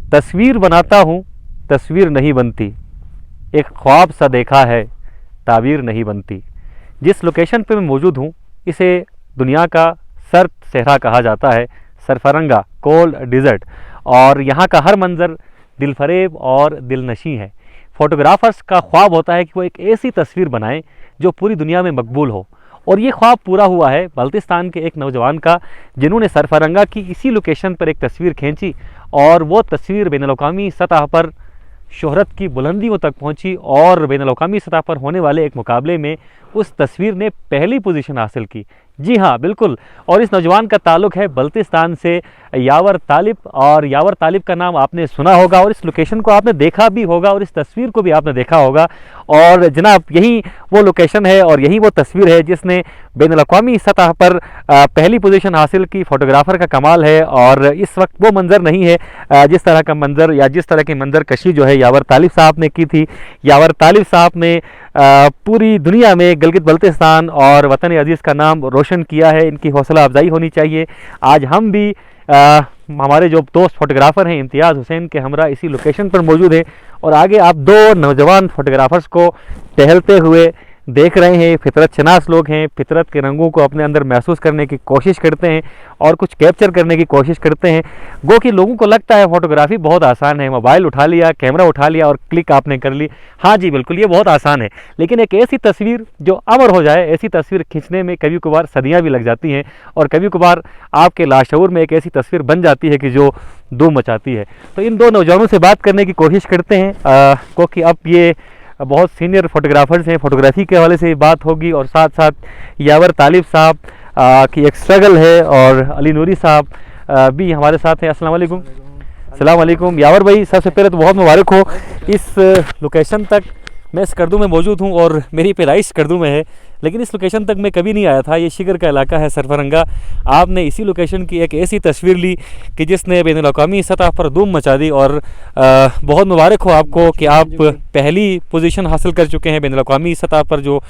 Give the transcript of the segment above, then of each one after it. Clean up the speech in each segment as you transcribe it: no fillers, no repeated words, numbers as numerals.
तस्वीर बनाता हूँ, तस्वीर नहीं बनती, एक ख्वाब सा देखा है, ताबीर नहीं बनती। जिस लोकेशन पे मैं मौजूद हूँ इसे दुनिया का सर्द सहरा कहा जाता है, सरफरंगा कोल्ड डिज़र्ट, और यहाँ का हर मंज़र दिलफरेब और दिलनशी है। फ़ोटोग्राफ़र्स का ख्वाब होता है कि वो एक ऐसी तस्वीर बनाएं जो पूरी दुनिया में मकबूल हो, और ये ख्वाब पूरा हुआ है बल्तिस्तान के एक नौजवान का, जिन्होंने सरफरंगा की इसी लोकेशन पर एक तस्वीर खींची और वो तस्वीर बैनुल-अक़वामी सतह पर शोहरत की बुलंदियों तक पहुंची और बैनुल-अक़वामी सतह पर होने वाले एक मुकाबले में उस तस्वीर ने पहली पोजीशन हासिल की। जी हाँ, बिल्कुल। और इस नौजवान का ताल्लुक़ है बल्तिस्तान से, यावर तालिब, और यावर तालिब का नाम आपने सुना होगा और इस लोकेशन को आपने देखा भी होगा और इस तस्वीर को भी आपने देखा होगा। और जनाब यही वो लोकेशन है और यही वो तस्वीर है जिसने बैनुल-अक़वामी सतह पर पहली पोजीशन हासिल की। फ़ोटोग्राफ़र का कमाल है, और इस वक्त वो मंज़र नहीं है जिस तरह का मंज़र या जिस तरह की मंज़र कशी जो है यावर तालिब साहब ने की थी। यावर तालिब साहब ने पूरी दुनिया में गिलगित बल्तिस्तान और वतन अजीज़ का नाम रोशन किया है। इनकी हौसला अफजाई होनी चाहिए। आज हम भी हमारे जो दोस्त फ़ोटोग्राफ़र हैं इम्तियाज़ हुसैन के हमरा इसी लोकेशन पर मौजूद हैं, और आगे आप दो नौजवान फ़ोटोग्राफ़र्स को टहलते हुए देख रहे हैं। फितरत शनास लोग हैं, फितरत के रंगों को अपने अंदर महसूस करने की कोशिश करते हैं और कुछ कैप्चर करने की कोशिश करते हैं। गो कि लोगों को लगता है फ़ोटोग्राफ़ी बहुत आसान है, मोबाइल उठा लिया, कैमरा उठा लिया और क्लिक आपने कर ली। हाँ जी, बिल्कुल ये बहुत आसान है, लेकिन एक ऐसी तस्वीर जो अमर हो जाए, ऐसी तस्वीर खींचने में कभी कभार सदियाँ भी लग जाती हैं, और कभी कभार आपके लाशऊर में एक ऐसी तस्वीर बन जाती है कि जो धूम मचाती है। तो इन दो नौजवानों से बात करने की कोशिश करते हैं, क्योंकि अब ये बहुत सीनियर फ़ोटोग्राफ़र्स हैं, फ़ोटोग्राफ़ी के हवाले से बात होगी, और साथ साथ यावर तालिब साहब की एक स्ट्रगल है, और अली नूरी साहब भी हमारे साथ हैं। अस्सलाम वालेकुम। अस्सलाम वालेकुम। यावर भाई, सबसे पहले तो बहुत मुबारक हो। इस लोकेशन तक मैं स्कर्दू में मौजूद हूँ और मेरी पैदाइश स्कर्दू में है, लेकिन इस लोकेशन तक मैं कभी नहीं आया था। ये शिगर का इलाका है सरफरंगा। आपने इसी लोकेशन की एक ऐसी तस्वीर ली कि जिसने बैनुल-अक़वामी सतह पर धूम मचा दी, और बहुत मुबारक हो आपको कि आप पहली पोजीशन हासिल कर चुके हैं बैनुल-अक़वामी सतह पर। जो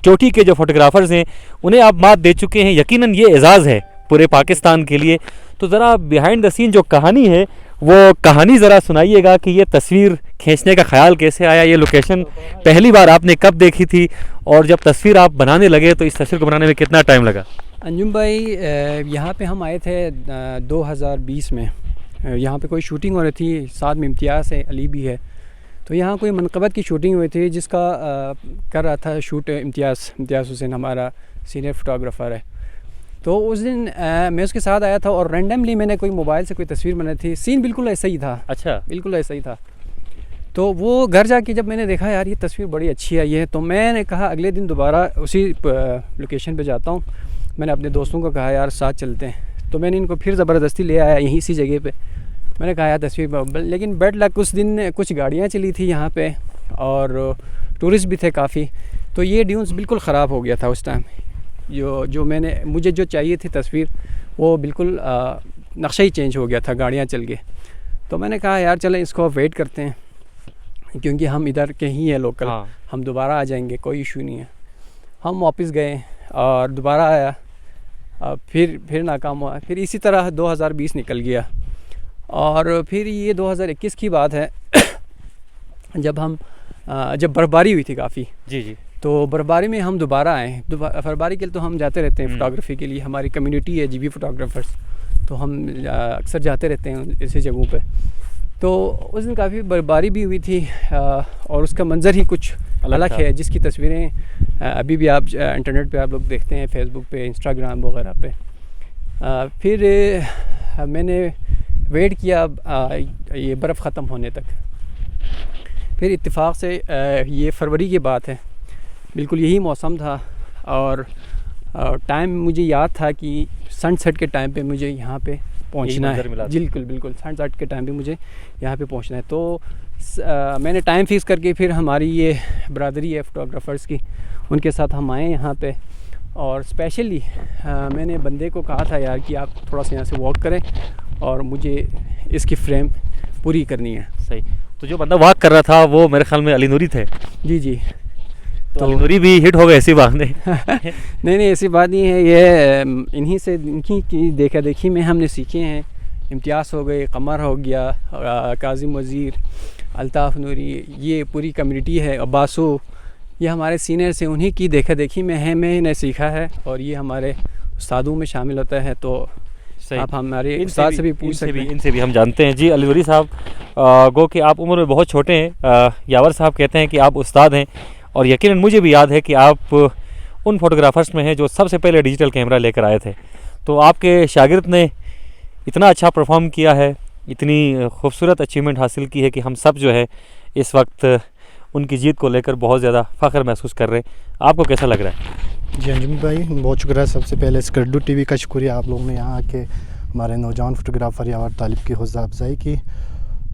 चोटी के जो फ़ोटोग्राफ़र्स हैं उन्हें आप मात दे चुके हैं। यकीनन ये एज़ाज़ है पूरे पाकिस्तान के लिए। तो ज़रा बिहाइंड द सीन जो कहानी है वो कहानी ज़रा सुनाइएगा कि ये तस्वीर खींचने का ख़्याल कैसे आया, ये लोकेशन पहली बार आपने कब देखी थी, और जब तस्वीर आप बनाने लगे तो इस तस्वीर को बनाने में कितना टाइम लगा? अंजुम भाई, यहाँ पे हम आए थे 2020 में। यहाँ पे कोई शूटिंग हो रही थी, साथ में इम्तियाज़ है, अली भी है। तो यहाँ कोई मनक़बत की शूटिंग हुई थी जिसका कर रहा था शूट इम्तियाज़ हुसैन, हमारा सीनियर फ़ोटोग्राफ़र है। तो उस दिन मैं उसके साथ आया था और रैंडमली मैंने कोई मोबाइल से कोई तस्वीर बनाई थी। सीन बिल्कुल ऐसा ही था। अच्छा, बिल्कुल ऐसा ही था। तो वो घर जाके जब मैंने देखा यार ये तस्वीर बड़ी अच्छी आई है, तो मैंने कहा अगले दिन दोबारा उसी लोकेशन पे जाता हूँ। मैंने अपने दोस्तों को कहा यार साथ चलते हैं, तो मैंने इनको फिर ज़बरदस्ती ले आया यहीं इसी जगह पे। मैंने कहा यार तस्वीर, लेकिन बेड लक उस दिन कुछ गाड़ियाँ चली थी यहाँ पे और टूरिस्ट भी थे काफ़ी, तो ये ड्यून्स बिल्कुल ख़राब हो गया था उस टाइम। जो मुझे जो चाहिए थी तस्वीर वो बिल्कुल नक्शा ही चेंज हो गया था, गाड़ियाँ चल गए। तो मैंने कहा यार चलें इसको वेट करते हैं, क्योंकि हम इधर के ही हैं लोकल। हाँ। हम दोबारा आ जाएंगे, कोई इशू नहीं है। हम वापस गए और दोबारा आया, फिर नाकाम हुआ। फिर इसी तरह 2020 निकल गया, और फिर ये 2021 की बात है जब बर्फबारी हुई थी काफ़ी। जी जी। तो बर्फबारी में हम दोबारा आए। बर्फबारी के लिए तो हम जाते रहते हैं फ़ोटोग्राफ़ी के लिए, हमारी कम्युनिटी है जीबी फ़ोटोग्राफ़र्स, तो हम अक्सर जाते रहते हैं ऐसी जगहों पे। तो उस दिन काफ़ी बर्फबारी भी हुई थी, और उसका मंज़र ही कुछ अलग है, जिसकी तस्वीरें अभी भी आप इंटरनेट पे आप लोग देखते हैं, फेसबुक पे, इंस्टाग्राम वगैरह पे। फिर मैंने वेट किया ये बर्फ़ ख़त्म होने तक। फिर इत्तेफाक से ये फरवरी की बात है, बिल्कुल यही मौसम था, और टाइम मुझे याद था कि सनसेट के टाइम पे मुझे यहाँ पे पहुँचना है। बिल्कुल सनसेट के टाइम पे मुझे यहाँ पे पहुँचना है। तो मैंने टाइम फिक्स करके फिर हमारी ये बरादरी है फ़ोटोग्राफ़र्स की, उनके साथ हम आए यहाँ पे। और स्पेशली मैंने बंदे को कहा था यार कि आप थोड़ा सा यहाँ से वॉक करें और मुझे इसकी फ्रेम पूरी करनी है। सही। तो जो बंदा वॉक कर रहा था वो मेरे ख्याल में अली नूरी थे। जी। तो अली नूरी भी हिट हो गए, ऐसी बात नहीं। नहीं ऐसी बात नहीं है, ये इन्हीं से, इनकी की देखा देखी में हमने सीखे हैं इम्तियाज़ हो गए, कमर हो गया, काजिम वज़ीर, अल्ताफ़ नूरी, ये पूरी कम्युनिटी है, अब्बासो, ये हमारे सीनियर्स हैं, उन्हीं की देखा देखी में है मैंने सीखा है और ये हमारे उस्तादों में शामिल होता है। तो आप हमारे उस्ताद से भी पूछ सकते हैं। इनसे भी हम जानते हैं। जी अली नूरी साहब, गो कि आप उम्र में बहुत छोटे हैं, यावर साहब कहते हैं कि आप उस्ताद हैं, और यकीनन मुझे भी याद है कि आप उन फोटोग्राफर्स में हैं जो सबसे पहले डिजिटल कैमरा लेकर आए थे। तो आपके शागिर्द ने इतना अच्छा परफॉर्म किया है, इतनी खूबसूरत अचीवमेंट हासिल की है कि हम सब जो है इस वक्त उनकी जीत को लेकर बहुत ज़्यादा फ़ख्र महसूस कर रहे हैं। आपको कैसा लग रहा है? जी अंजुम भाई, बहुत शुक्रिया। सबसे पहले स्कर्डू टीवी का शुक्रिया आप लोगों ने यहाँ आके हमारे नौजवान फोटोग्राफ़र यावर तालिब की हौसला अफजाई की।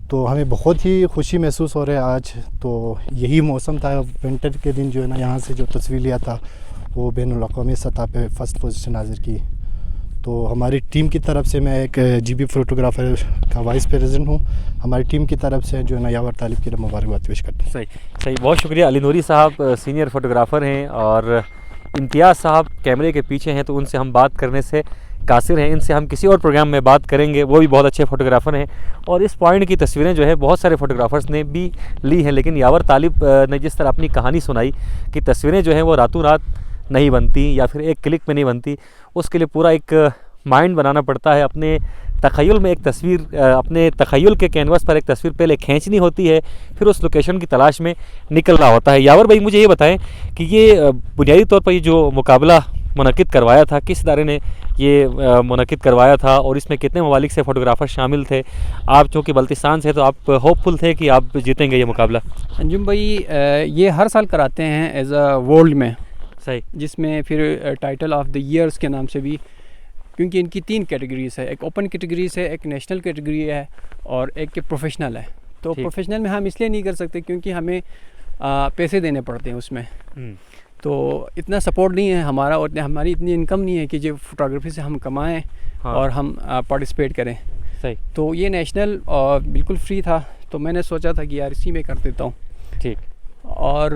तो हमें बहुत ही खुशी महसूस हो रहा है आज। तो यही मौसम था, विंटर के दिन जो है ना, यहाँ से जो तस्वीर लिया था वो बैनुल-अक़वामी सतह पे फ़र्स्ट पोजीशन हासिल की। तो हमारी टीम की तरफ से, मैं एक जीबी फोटोग्राफ़र का वाइस प्रेसिडेंट हूँ, हमारी टीम की तरफ से जो है ना यावर तालिब की मुबारकबाद पेश करते हैं। सही, बहुत शुक्रिया। अली नूरी साहब सीनियर फोटोग्राफ़र हैं और इम्तियाज़ साहब कैमरे के पीछे हैं, तो उनसे हम बात करने से कासिर हैं। इनसे हम किसी और प्रोग्राम में बात करेंगे, वो भी बहुत अच्छे फ़ोटोग्राफ़र हैं। और इस पॉइंट की तस्वीरें जो है बहुत सारे फ़ोटोग्राफ़र्स ने भी ली हैं, लेकिन यावर तालिब ने जिस तरह अपनी कहानी सुनाई कि तस्वीरें जो हैं वो रातों रात नहीं बनती या फिर एक क्लिक में नहीं बनती, उसके लिए पूरा एक माइंड बनाना पड़ता है। अपने तख़य्युल में एक तस्वीर, अपने तख़य्युल के कैनवास पर एक तस्वीर पहले खींचनी होती है, फिर उस लोकेशन की तलाश में निकलना होता है। यावर भाई, मुझे ये बताएं कि ये बुनियादी तौर पर ये जो मुकाबला मुनक़िद करवाया था, किस इदारे ने ये मुनक़िद करवाया था और इसमें कितने ममालिक से फ़ोटोग्राफ़र शामिल थे? आप चूँकि बल्तिस्तान से, तो आप होपफुल थे कि आप जीतेंगे ये मुकाबला? अंजुम भाई, ये हर साल कराते हैं एज अ वर्ल्ड में, सही, जिसमें फिर टाइटल ऑफ द ईयर्स के नाम से भी, क्योंकि इनकी 3 कैटेगरीज़ है, एक ओपन कैटेगरीज़ है, एक नेशनल कैटेगरी है और एक प्रोफेशनल है। तो प्रोफेशनल में हम इसलिए नहीं कर सकते क्योंकि हमें पैसे देने पड़ते हैं उसमें, तो इतना सपोर्ट नहीं है हमारा और हमारी इतनी इनकम नहीं है कि जो फोटोग्राफी से हम कमाएं और हम पार्टिसिपेट करें। सही, तो ये नेशनल और बिल्कुल फ्री था, तो मैंने सोचा था कि यार इसी में कर देता हूँ। ठीक। और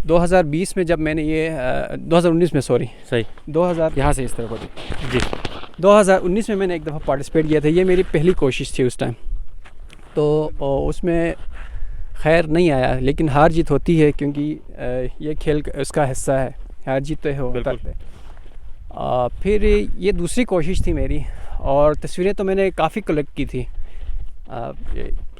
2020 में जब मैंने ये 2019 में, सॉरी, सही, 2000 यहाँ से इस तरह को जी, 2019 में मैंने एक दफ़ा पार्टिसिपेट किया था। ये मेरी पहली कोशिश थी उस टाइम, तो उसमें खैर नहीं आया, लेकिन हार जीत होती है क्योंकि ये खेल उसका हिस्सा है, हार जीत तो होता है। फिर ये दूसरी कोशिश थी मेरी, और तस्वीरें तो मैंने काफ़ी कलेक्ट की थी।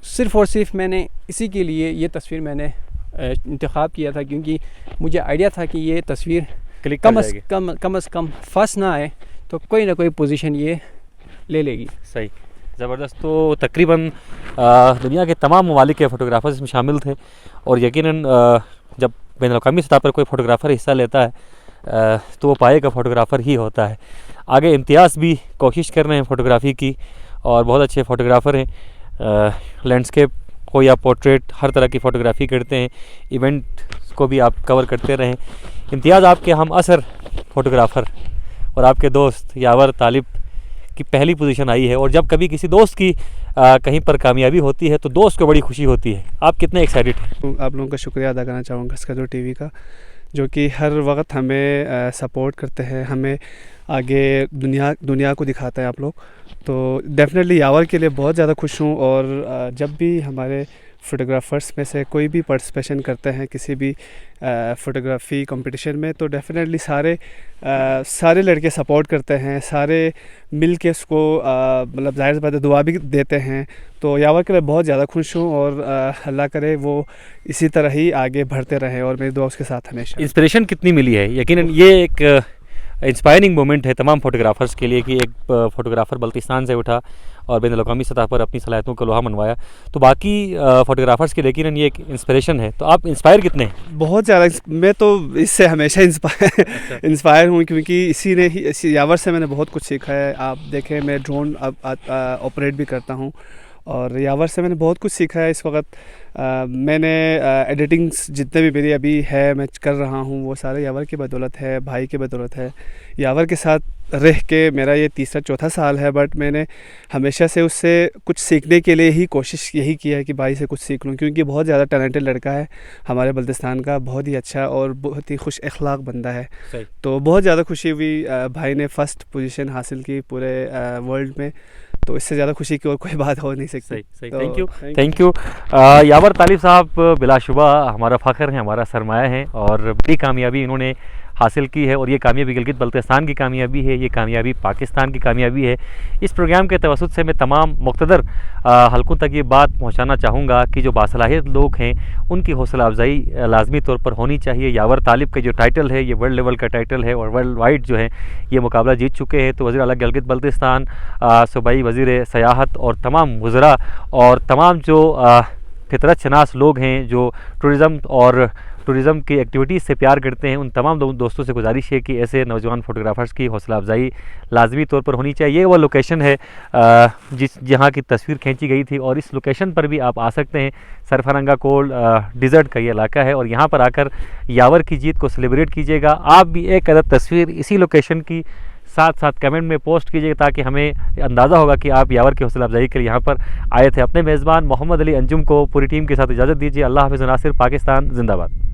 सिर्फ़ और सिर्फ मैंने इसी के लिए ये तस्वीर मैंने इंतखाब किया था, क्योंकि मुझे आइडिया था कि ये तस्वीर कम अज़ कम फर्स्ट ना आए तो कोई ना कोई पोजीशन ये ले लेगी। सही, ज़बरदस्त। तो तकरीबन दुनिया के तमाम ममालिक के फ़ोटोग्राफ़र्स इसमें शामिल थे, और यकीनन जब बैनुल-अक़वामी सतह पर कोई फ़ोटोग्राफ़र हिस्सा लेता है तो वो पाए का फ़ोटोग्राफ़र ही होता है। आगे इम्तियाज़ भी कोशिश कर रहे हैं फ़ोटोग्राफ़ी की, और बहुत अच्छे फ़ोटोग्राफ़र हैं। लैंडस्केप हो या पोर्ट्रेट, हर तरह की फ़ोटोग्राफ़ी करते हैं। इवेंट को भी आप कवर करते रहें। इम्तियाज़, आपके हम असर फ़ोटोग्राफ़र और आपके दोस्त यावर तालिब की पहली पोजीशन आई है, और जब कभी किसी दोस्त की कहीं पर कामयाबी होती है तो दोस्त को बड़ी खुशी होती है। आप कितने एक्साइटेड हैं? आप लोगों का शुक्रिया अदा करना चाहूँगा स्कर्डू टीवी का, जो कि हर वक्त हमें सपोर्ट करते हैं, हमें आगे दुनिया को दिखाता है आप लोग। तो डेफिनेटली यावर के लिए बहुत ज़्यादा खुश हूँ, और जब भी हमारे फ़ोटोग्राफ़र्स में से कोई भी पार्टिसिपेशन करते हैं किसी भी फ़ोटोग्राफ़ी कंपटीशन में, तो डेफिनेटली सारे लड़के सपोर्ट करते हैं, सारे मिल के उसको मतलब ज़ाहिर सी बात है दुआ भी देते हैं। तो यावर के लिए बहुत ज़्यादा खुश हूँ, और अल्लाह करे वो इसी तरह ही आगे बढ़ते रहें, और मेरी दुआ उसके साथ हमेशा। इंस्पिरेशन कितनी मिली है? यकीनन ये एक इंस्पायरिंग मोमेंट है तमाम फ़ोटोग्राफ़र्स के लिए कि एक फ़ोटोग्राफ़र बल्तिस्तान से उठा और बैनुल-अक़वामी सतह पर अपनी सलाहियतों का लोहा मनवाया, तो बाकी फ़ोटोग्राफ़र्स के लिए यकीनन ये एक इंस्पिरेशन है। तो आप इंस्पायर कितने हैं? बहुत ज़्यादा। मैं तो इससे हमेशा इंस्पायर हूँ, क्योंकि इसी यावर से मैंने बहुत कुछ सीखा है। आप देखें, मैं ड्रोन ऑपरेट भी करता हूँ, और यावर से मैंने बहुत कुछ सीखा है। इस वक्त मैंने एडिटिंग्स जितने भी मेरी अभी है मैं कर रहा हूँ, वो सारे यावर की बदौलत है, भाई की बदौलत है। यावर के साथ रह के मेरा ये तीसरा चौथा साल है, बट मैंने हमेशा से उससे कुछ सीखने के लिए ही कोशिश यही की है कि भाई से कुछ सीख लूँ, क्योंकि बहुत ज़्यादा टैलेंटेड लड़का है हमारे बल्तिस्तान का, बहुत ही अच्छा और बहुत ही खुश अखलाक बंदा है। तो बहुत ज़्यादा खुशी हुई, भाई ने फ़र्स्ट पोजीशन हासिल की पूरे वर्ल्ड में। तो इससे ज़्यादा खुशी की और कोई बात हो नहीं सकती। सही तो थैंक यू यावर तालिब साहब बिलाशुबा हमारा फ़ख्र हैं, हमारा सरमाया हैं और बड़ी कामयाबी इन्होंने हासिल की है और ये कामयाबी गिलगित बल्तिस्तान की कामयाबी है, ये कामयाबी पाकिस्तान की कामयाबी है। इस प्रोग्राम के तवसुत से मैं तमाम मुक़्तदर हलकों तक ये बात पहुँचाना चाहूँगा कि जो बासलाहियत लोग हैं उनकी हौसला अफजाई लाजमी तौर पर होनी चाहिए। यावर तालिब का जो टाइटल है ये वर्ल्ड लेवल का टाइटल है और वर्ल्ड वाइड जो है ये मुकाबला जीत चुके हैं। तो वज़ीर आला गिलगित बल्तिस्तान, सूबाई वज़ीर सयाहत और तमाम वज़रा और तमाम जो फितरत शनास लोग हैं जो टूरिज़म की एक्टिविटीज़ से प्यार करते हैं, उन तमाम दोस्तों से गुजारिश है कि ऐसे नौजवान फ़ोटोग्राफ़र्स की हौसला अफजाई लाजमी तौर पर होनी चाहिए। ये वो लोकेशन है जहाँ की तस्वीर खींची गई थी और इस लोकेशन पर भी आप आ सकते हैं। सरफरंगा कोल डिज़र्ट का ये इलाका है और यहाँ पर आकर यावर की जीत को सेलिब्रेट कीजिएगा। आप भी एक अदद तस्वीर इसी लोकेशन की साथ साथ कमेंट में पोस्ट कीजिएगा ताकि हमें अंदाज़ा होगा कि आप यावर की हौसला अफजाई के लिए यहाँ पर आए थे। अपने मेज़बान मोहम्मद अली अंजुम को पूरी टीम के साथ इजाज़त दीजिए। अल्लाह हाफ़िज़। नासिर, पाकिस्तान जिंदाबाद।